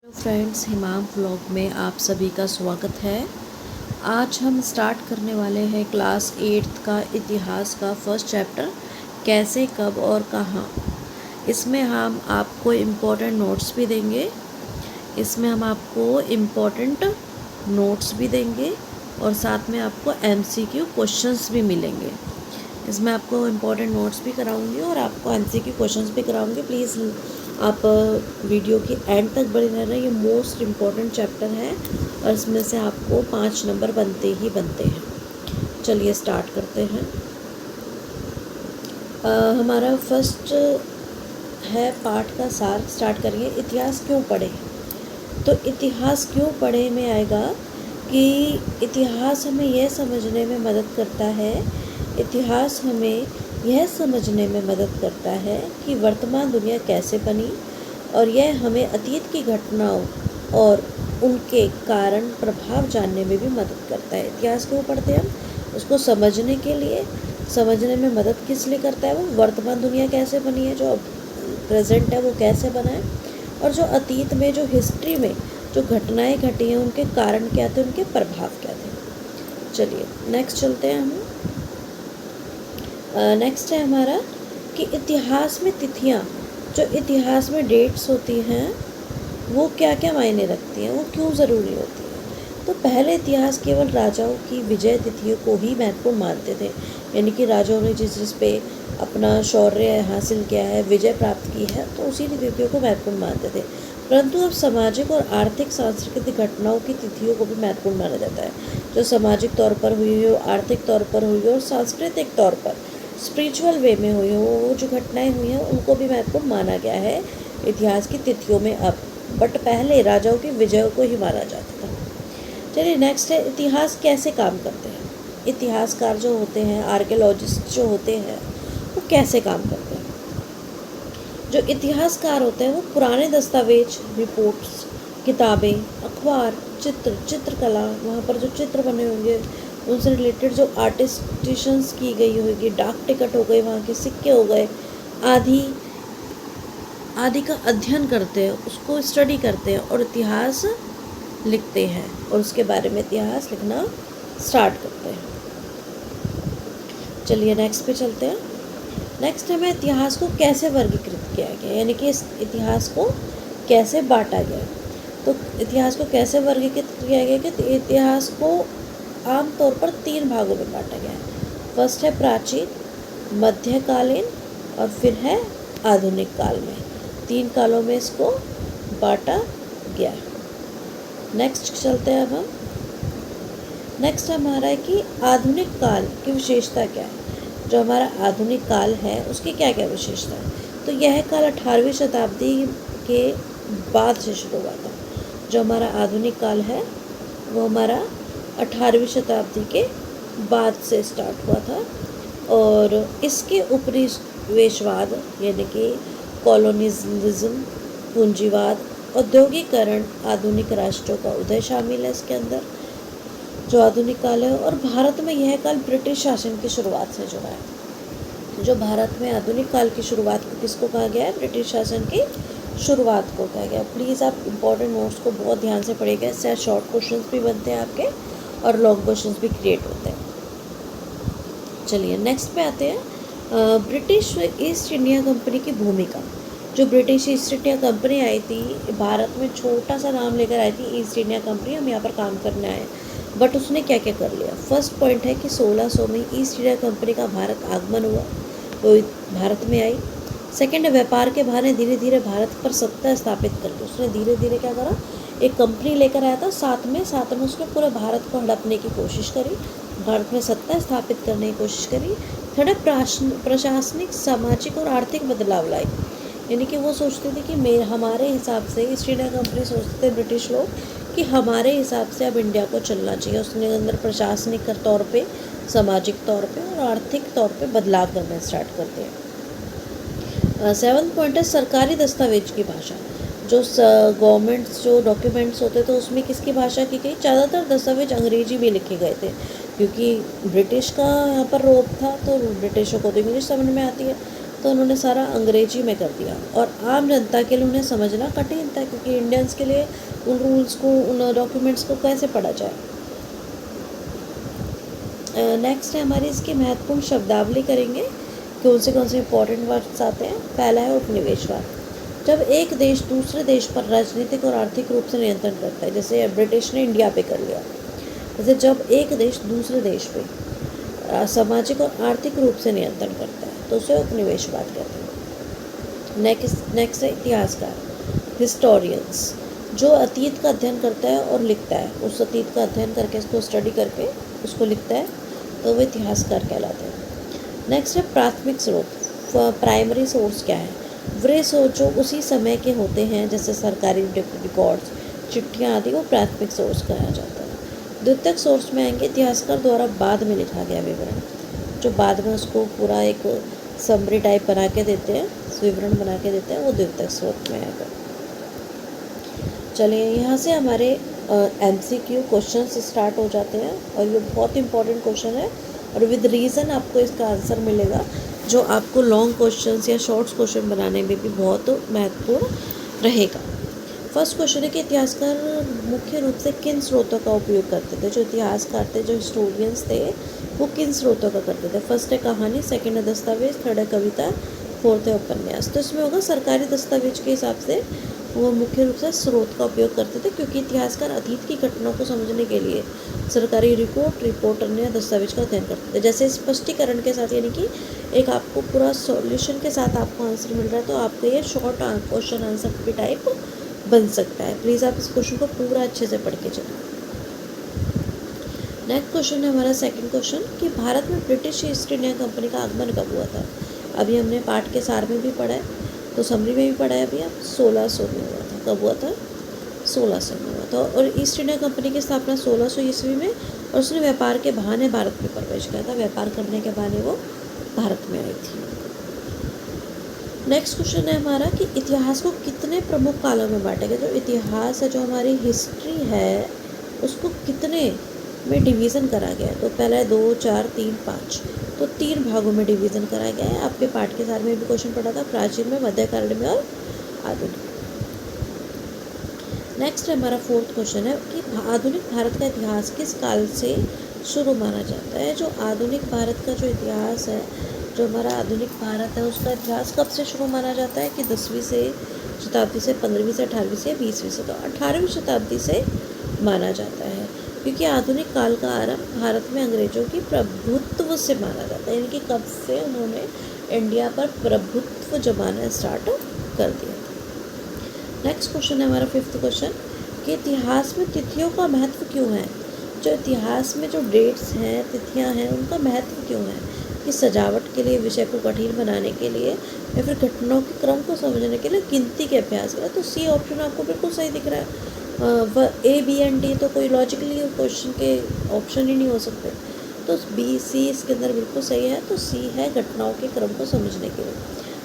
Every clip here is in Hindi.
हेलो फ्रेंड्स, हिमाम व्लॉग में आप सभी का स्वागत है। आज हम स्टार्ट करने वाले हैं क्लास 8th का इतिहास का फर्स्ट चैप्टर, कैसे, कब और कहाँ। इसमें हम आपको इम्पोर्टेंट नोट्स भी देंगे और साथ में आपको MCQ क्वेश्चंस भी मिलेंगे। इसमें आपको इम्पोर्टेंट नोट्स भी कराऊंगी और आपको MCQ क्वेश्चंस भी कराऊंगी। प्लीज़ आप वीडियो की एंड तक बने रहना। ये मोस्ट इम्पॉर्टेंट चैप्टर है और इसमें से आपको 5 नंबर बनते ही बनते हैं। चलिए स्टार्ट करते हैं। हमारा फर्स्ट है पाठ का सार। स्टार्ट करिए। इतिहास क्यों पढ़ें। तो इतिहास क्यों पढ़े में आएगा कि इतिहास हमें यह समझने में मदद करता है कि वर्तमान दुनिया कैसे बनी, और यह हमें अतीत की घटनाओं और उनके कारण प्रभाव जानने में भी मदद करता है। इतिहास क्यों पढ़ते हैं हम? उसको समझने के लिए। समझने में मदद किस लिए करता है? वो वर्तमान दुनिया कैसे बनी है, जो प्रेजेंट है वो कैसे बना है, और जो अतीत में, जो हिस्ट्री में जो घटनाएं घटी हैं उनके कारण क्या थे, उनके प्रभाव क्या थे। चलिए नेक्स्ट चलते हैं हम। नेक्स्ट है हमारा कि इतिहास में तिथियाँ, जो इतिहास में डेट्स होती हैं वो क्या क्या मायने रखती हैं, वो क्यों ज़रूरी होती है। तो पहले इतिहास केवल राजाओं की विजय तिथियों को ही महत्वपूर्ण मानते थे, यानी कि राजाओं ने जिस पे अपना शौर्य हासिल किया है, विजय प्राप्त की है, तो उसी तिथियों को महत्वपूर्ण मानते थे। परंतु अब सामाजिक और आर्थिक सांस्कृतिक घटनाओं की तिथियों को भी महत्वपूर्ण माना जाता है। जो सामाजिक तौर पर हुई हो, आर्थिक तौर पर हुई हो और सांस्कृतिक तौर पर, स्पिरिचुअल वे में हुई हो, वो जो घटनाएं हुई हैं उनको भी महत्वपूर्ण माना गया है इतिहास की तिथियों में अब। बट पहले राजाओं की विजयों को ही माना जाता था। चलिए नेक्स्ट है, इतिहास कैसे काम करते हैं। इतिहासकार जो होते हैं, आर्कियोलॉजिस्ट जो होते हैं, वो कैसे काम करते हैं। जो इतिहासकार होते हैं वो पुराने दस्तावेज, रिपोर्ट्स, किताबें, अखबार, चित्रकला, वहाँ पर जो चित्र बने होंगे उनसे रिलेटेड जो आर्टिस्टिशंस की गई होगी, डाक टिकट हो गए, वहाँ के सिक्के हो गए, आदि का अध्ययन करते हैं, उसको स्टडी करते हैं और इतिहास लिखते हैं और उसके बारे में इतिहास लिखना स्टार्ट करते हैं। चलिए नेक्स्ट पे चलते हैं। नेक्स्ट हमें इतिहास को कैसे वर्गीकृत किया गया, यानी कि इस इतिहास को कैसे बांटा गया। तो इतिहास को कैसे वर्गीकृत किया गया कि इतिहास को आमतौर पर 3 भागों में बांटा गया है। फर्स्ट है प्राचीन, मध्यकालीन और फिर है आधुनिक काल में। 3 कालों में इसको बांटा गया है। नेक्स्ट चलते हैं अब हम। नेक्स्ट हमारा है कि आधुनिक काल की विशेषता क्या है। जो हमारा आधुनिक काल है उसकी क्या क्या विशेषता है। तो यह काल 18वीं शताब्दी के बाद से शुरू हुआ था। जो हमारा आधुनिक काल है वो हमारा 18वीं शताब्दी के बाद से स्टार्ट हुआ था और इसके उपनिवेशवाद यानी कि कॉलोनियलिज्म, पूंजीवाद, औद्योगिकरण, आधुनिक राष्ट्रों का उदय शामिल है इसके अंदर, जो आधुनिक काल है। और भारत में यह काल ब्रिटिश शासन की शुरुआत से जुड़ा है। जो भारत में आधुनिक काल की शुरुआत को किसको कहा गया है? ब्रिटिश शासन की शुरुआत को कहा गया। प्लीज़ आप इम्पोर्टेंट नोट्स को बहुत ध्यान से पढ़िएगा, इससे शॉर्ट क्वेश्चंस भी बनते हैं आपके और लॉन्ग क्वेश्चंस भी क्रिएट होते हैं। चलिए नेक्स्ट पे आते हैं। ब्रिटिश ईस्ट इंडिया कंपनी की भूमिका। जो ब्रिटिश ईस्ट इंडिया कंपनी आई थी, भारत में छोटा सा नाम लेकर आई थी, ईस्ट इंडिया कंपनी, हम यहाँ पर काम करने आए। बट उसने क्या क्या कर लिया। फर्स्ट पॉइंट है कि 1600 में ईस्ट इंडिया कंपनी का भारत आगमन हुआ, वो भारत में आई। सेकंड है, व्यापार के बहाने धीरे धीरे भारत पर सत्ता स्थापित करके उसने धीरे धीरे क्या करा, एक कंपनी लेकर आया था, साथ में उसने पूरे भारत को हड़पने की कोशिश करी, भारत में सत्ता स्थापित करने की कोशिश करी। थर्ड है, प्रशासनिक, सामाजिक और आर्थिक बदलाव लाई, यानी कि वो सोचते थे कि हमारे हिसाब से, ईस्ट इंडिया कंपनी सोचते थे ब्रिटिश लोग कि हमारे हिसाब से अब इंडिया को चलना चाहिए। उसने अंदर प्रशासनिक तौर पे, सामाजिक तौर पे और आर्थिक तौर पे बदलाव करना स्टार्ट करते हैं। 7th पॉइंट है सरकारी दस्तावेज की भाषा। जो गवर्नमेंट्स जो डॉक्यूमेंट्स होते थे उसमें किसकी भाषा की गई? ज़्यादातर दस्तावेज अंग्रेजी में लिखे गए थे, क्योंकि ब्रिटिश का यहाँ पर रोब था तो ब्रिटिशों को तो इंग्लिश समझ में आती है। तो उन्होंने सारा अंग्रेजी में कर दिया और आम जनता के लिए उन्हें समझना कठिन था, क्योंकि इंडियंस के लिए उन रूल्स को, उन डॉक्यूमेंट्स को कैसे पढ़ा जाए। नेक्स्ट है हमारी इसकी महत्वपूर्ण शब्दावली करेंगे, कौन से इंपॉर्टेंट वर्ड्स आते हैं। पहला है उपनिवेशवाद। जब एक देश दूसरे देश पर राजनीतिक और आर्थिक रूप से नियंत्रण करता है, जैसे ब्रिटिश ने इंडिया पे कर लिया, जैसे जब एक देश दूसरे देश पे सामाजिक और आर्थिक रूप से नियंत्रण करता है तो उसे उपनिवेशवाद कहते हैं। नेक्स्ट है इतिहासकार, हिस्टोरियंस, जो अतीत का अध्ययन करता है और लिखता है, उस अतीत का अध्ययन करके उसको स्टडी करके उसको लिखता है तो वो इतिहासकार कहलाते हैं। नेक्स्ट है प्राथमिक स्रोत, प्राइमरी सोर्स क्या है, वे सोर्स जो उसी समय के होते हैं, जैसे सरकारी रिकॉर्ड्स, चिट्ठियाँ आदि, वो प्राथमिक सोर्स कहा जाता है। द्वितीयक सोर्स में आएंगे इतिहासकार द्वारा बाद में लिखा गया विवरण, जो बाद में उसको पूरा एक समरी टाइप बना के देते हैं, विवरण बना के देते हैं, वो द्वितीयक स्रोत में आएगा। चलिए यहाँ से हमारे MCQ क्वेश्चंस स्टार्ट हो जाते हैं और ये बहुत इंपॉर्टेंट क्वेश्चन है और विद रीज़न आपको इसका आंसर मिलेगा, जो आपको लॉन्ग क्वेश्चंस या शॉर्ट्स क्वेश्चन बनाने में भी बहुत महत्वपूर्ण रहेगा। फर्स्ट क्वेश्चन है कि इतिहासकार मुख्य रूप से किन स्रोतों का उपयोग करते थे। जो इतिहासकार थे, जो हिस्टोरियंस थे, वो किन स्रोतों का करते थे। फर्स्ट है कहानी, सेकंड है दस्तावेज, थर्ड है कविता, फोर्थ है उपन्यास। तो इसमें होगा सरकारी दस्तावेज के हिसाब से वो मुख्य रूप से स्रोत का उपयोग करते थे, क्योंकि इतिहासकार अतीत की घटनाओं को समझने के लिए सरकारी रिपोर्ट अन्य दस्तावेज का अध्ययन करते थे। जैसे स्पष्टीकरण के साथ, यानी कि एक आपको पूरा सॉल्यूशन के साथ आपको आंसर मिल रहा है, तो आपका ये शॉर्ट क्वेश्चन आंसर भी टाइप बन सकता है। प्लीज़ आप इस क्वेश्चन को पूरा अच्छे से पढ़ के चलें। नेक्स्ट क्वेश्चन है हमारा सेकंड क्वेश्चन कि भारत में ब्रिटिश ईस्ट इंडिया कंपनी का आगमन कब हुआ था। अभी हमने पाठ के सार में भी पढ़ा है, तो समरी में भी पढ़ा है अभी। आप 1600 में हुआ था। कब हुआ था? 1600 में हुआ था। और ईस्ट इंडिया कंपनी की स्थापना 1600 ईस्वी में, और उसने व्यापार के बहाने भारत में प्रवेश किया था। व्यापार करने के बहाने वो भारत में आई थी। नेक्स्ट क्वेश्चन है हमारा कि इतिहास को कितने प्रमुख कालों में बांटा गया। जो इतिहास है, जो हमारी हिस्ट्री है, उसको कितने में डिवीज़न करा गया है। तो पहला है 2, 4, 3, 5, तो 3 भागों में डिवीज़न करा गया है। आपके पाठ के सार में भी क्वेश्चन पढ़ा था, प्राचीन में, मध्यकालीन में और आधुनिक। नेक्स्ट हमारा फोर्थ क्वेश्चन है कि आधुनिक भारत का इतिहास किस काल से शुरू माना जाता है। जो आधुनिक भारत का जो इतिहास है, जो हमारा आधुनिक भारत है, उसका इतिहास कब से शुरू माना जाता है कि 10वीं शताब्दी से, 15वीं से, 18वीं से, 20वीं से। तो 18वीं शताब्दी से माना जाता है, क्योंकि आधुनिक काल का आरंभ भारत में अंग्रेजों की प्रभुत्व से माना जाता है। यानी कि कब से उन्होंने इंडिया पर प्रभुत्व जमाना स्टार्ट कर दिया था। नेक्स्ट क्वेश्चन है हमारा फिफ्थ क्वेश्चन कि इतिहास में तिथियों का महत्व क्यों है। जो इतिहास में जो डेट्स हैं, तिथियां हैं, उनका महत्व क्यों है कि सजावट के लिए, विषय को कठिन बनाने के लिए, या फिर घटनाओं के क्रम को समझने के लिए, गिनती के अभ्यास के लिए। तो सी ऑप्शन आपको बिल्कुल सही दिख रहा है। A, B and D तो कोई लॉजिकली क्वेश्चन के ऑप्शन ही नहीं हो सकते, तो B, C इसके अंदर बिल्कुल सही है। तो C है घटनाओं के क्रम को समझने के लिए।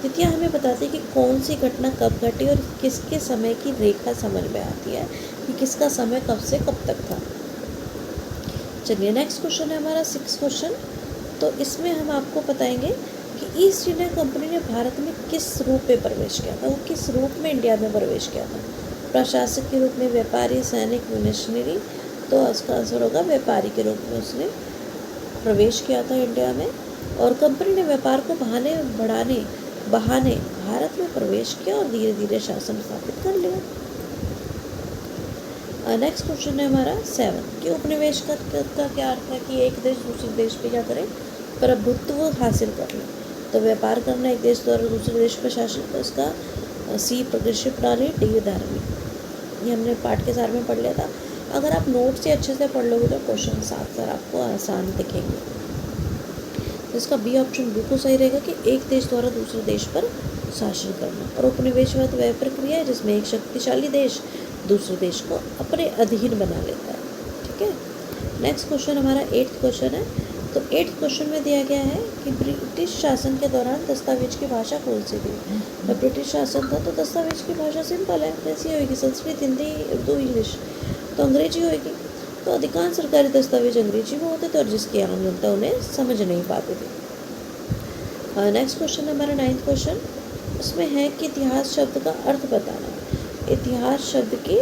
तिथियां हमें बताती है कि कौन सी घटना कब घटी और किसके समय की रेखा समझ में आती है कि किसका समय कब से कब तक था। चलिए नेक्स्ट क्वेश्चन है हमारा 6th क्वेश्चन। तो इसमें हम आपको बताएंगे कि ईस्ट इंडिया कंपनी ने भारत में किस रूप में प्रवेश किया था। वो किस रूप में इंडिया में प्रवेश किया था। प्रशासक के रूप में, व्यापारी, सैनिक, मिशनरी। तो इसका आंसर होगा व्यापारी के रूप में उसने प्रवेश किया था इंडिया में। और कंपनी ने व्यापार को बहाने भारत में प्रवेश किया और धीरे धीरे शासन स्थापित कर लिया। नेक्स्ट क्वेश्चन है हमारा 7 कि उपनिवेश का क्या अर्थ है कि एक देश दूसरे देश पे क्या करें, प्रभुत्व हासिल कर ले। तो व्यापार करना, एक देश द्वारा दूसरे देश पर शासन। तो इसका C प्रकृषि प्रणाली, D धार्मिक। ये हमने पाठ के सार में पढ़ लिया था। अगर आप नोट से अच्छे से पढ़ लोगे तो क्वेश्चन साथ साथ आपको आसान दिखेंगे। तो इसका B ऑप्शन बिल्कुल सही रहेगा कि एक देश द्वारा दूसरे देश पर शासन करना। और उपनिवेशवाद वह प्रक्रिया है जिसमें एक शक्तिशाली देश दूसरे देश को अपने अधीन बना लेता है। ठीक है। नेक्स्ट क्वेश्चन हमारा 8th क्वेश्चन है। तो 8th क्वेश्चन में दिया गया है कि ब्रिटिश शासन के दौरान दस्तावेज की भाषा कौन सी थी। जब ब्रिटिश शासन था तो दस्तावेज की भाषा सिंपल है, कैसी होगी, संस्कृत, हिंदी, उर्दू, इंग्लिश। तो अंग्रेजी होगी। तो अधिकांश सरकारी दस्तावेज अंग्रेजी में होते थे और जिसकी आम जनता उन्हें समझ नहीं पाते थे। नेक्स्ट क्वेश्चन है हमारा 9th क्वेश्चन। उसमें है कि इतिहास शब्द का अर्थ बताना है। इतिहास शब्द की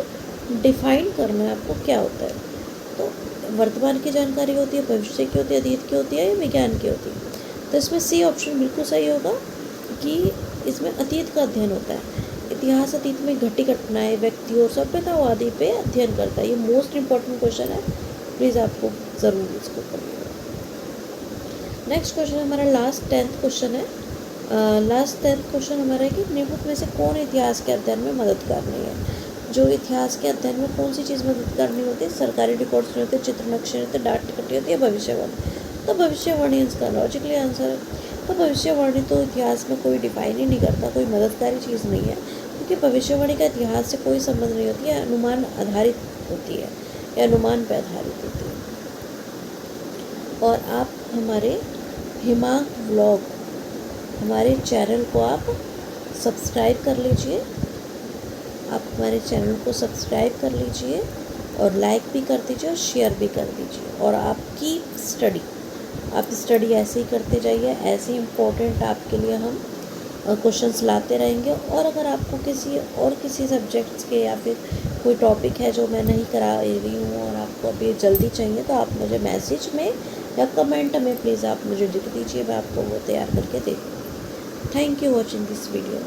डिफाइन करना है आपको क्या होता है। तो वर्तमान की जानकारी होती है, भविष्य की होती है, अतीत की होती है या विज्ञान की होती है। तो इसमें सी ऑप्शन बिल्कुल सही होगा कि इसमें अतीत का अध्ययन होता है। इतिहास अतीत में घटी घटनाएं, व्यक्तियों और सभ्यताओं आदि पे अध्ययन करता है। ये मोस्ट इंपॉर्टेंट क्वेश्चन है, प्लीज़ आपको ज़रूर इसको पढ़िएगा। नेक्स्ट क्वेश्चन हमारा लास्ट 10th क्वेश्चन है। लास्ट 10th क्वेश्चन हमारा है कि निम्नलिखित में से कौन इतिहास के अध्ययन में मदद करनी है। जो इतिहास के अध्ययन में कौन सी चीज़ मदद करनी होती है। सरकारी रिकॉर्ड्स नहीं होते, चित्र नक्शे नहीं होते, डाक टिकट होती है, भविष्यवाणी। तो भविष्यवाणी इसका लॉजिकली आंसर है। तो भविष्यवाणी तो इतिहास में कोई डिफाइन ही नहीं करता, कोई मददगारी चीज़ नहीं है, क्योंकि भविष्यवाणी का इतिहास से कोई संबंध नहीं होती है, अनुमान आधारित होती है या अनुमान पर आधारित होती है। और आप हमारे हिमांक व्लॉग हमारे चैनल को आप सब्सक्राइब कर लीजिए। आप हमारे चैनल को सब्सक्राइब कर लीजिए और लाइक भी कर दीजिए और शेयर भी कर दीजिए। और आपकी स्टडी, आप स्टडी ऐसे ही करते जाइए, ऐसे ही इम्पोर्टेंट आपके लिए हम क्वेश्चंस लाते रहेंगे। और अगर आपको किसी सब्जेक्ट्स के या फिर कोई टॉपिक है जो मैं नहीं करा रही हूँ और आपको अभी जल्दी चाहिए, तो आप मुझे मैसेज में या कमेंट में प्लीज़ आप मुझे लिख दीजिए, मैं आपको वो तैयार करके दे दूँगी। Thank you watching this video.